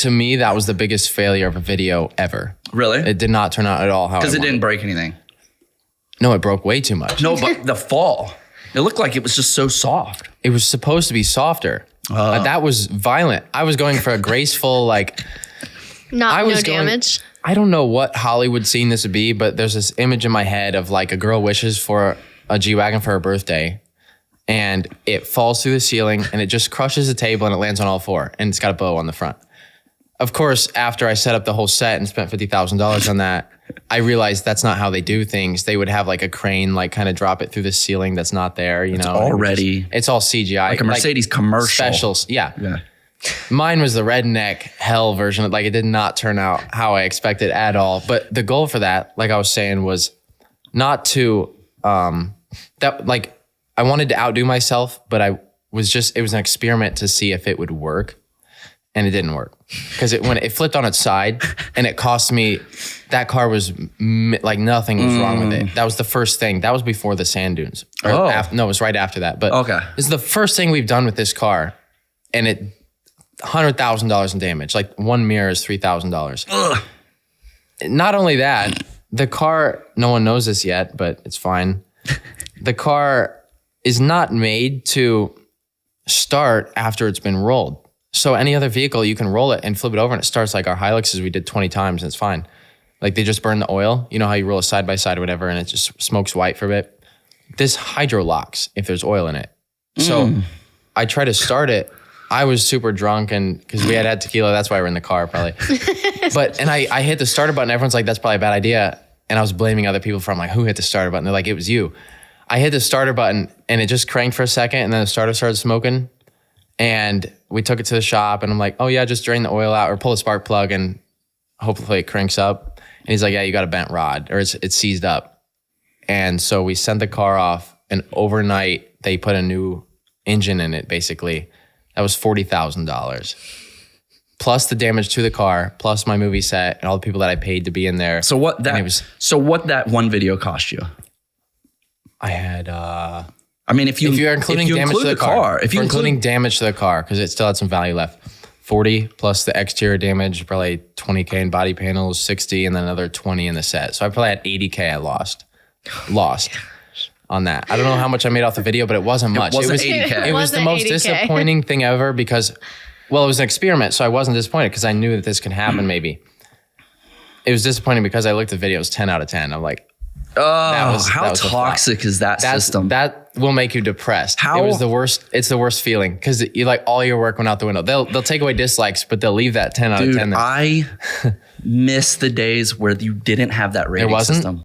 to me, that was the biggest failure of a video ever. Really? It did not turn out at all how I Because it wanted. didn't break anything. No, it broke way too much. No, but the fall, it looked like it was just so soft. It was supposed to be softer. That was violent. I was going for a graceful, like... No damage. I don't know what Hollywood scene this would be, but there's this image in my head of like a girl wishes for a G-Wagon for her birthday, and it falls through the ceiling and it just crushes the table and it lands on all four, and it's got a bow on the front. Of course, after I set up the whole set and spent $50,000 on that, I realized that's not how they do things. They would have like a crane, like kind of drop it through the ceiling that's not there, you know. Already. It's all CGI. Like a Mercedes commercial. Specials, yeah. Mine was the redneck hell version. Like it did not turn out how I expected at all. But the goal for that, like I was saying, was not to I wanted to outdo myself, but it was an experiment to see if it would work. And it didn't work because when it flipped on its side and it cost me, that car was like nothing was wrong with it. That was the first thing. That was before the sand dunes. No, it was right after that. But this is the first thing we've done with this car, and it $100,000 in damage. Like one mirror is $3,000. Not only that, the car. No one knows this yet, but it's fine. The car is not made to start after it's been rolled. So any other vehicle, you can roll it and flip it over and it starts like our Hiluxes we did 20 times and it's fine. Like they just burn the oil. You know how you roll a side by side or whatever and it just smokes white for a bit? This hydro locks if there's oil in it. So I tried to start it. I was super drunk and because we had tequila, that's why we're in the car probably. And I hit the starter button. Everyone's like, that's probably a bad idea. And I was blaming other people from like, who hit the starter button? They're like, it was you. I hit the starter button and it just cranked for a second and then the starter started smoking. And we took it to the shop and I'm like, oh yeah, just drain the oil out or pull a spark plug and hopefully it cranks up. And he's like, yeah, you got a bent rod or it's seized up. And so we sent the car off and overnight they put a new engine in it basically. That was $40,000. Plus the damage to the car, plus my movie set and all the people that I paid to be in there. So what that one video cost you? I had if you're including damage to the car, if you're including damage to the car, because it still had some value left, 40 plus the exterior damage, probably 20K in body panels, 60, and then another 20 in the set. So I probably had 80K I lost on that. I don't know how much I made off the video, but it wasn't much. It was 80K. It was the most 80K. disappointing thing ever because, well, it was an experiment, so I wasn't disappointed because I knew that this could happen maybe. It was disappointing because I looked at the video, it was 10 out of 10. I'm like, how toxic is that system? That will make you depressed. It was the worst. It's the worst feeling because you like all your work went out the window. They'll take away dislikes, but they'll leave that 10 out of 10 there. I miss the days where you didn't have that rating system.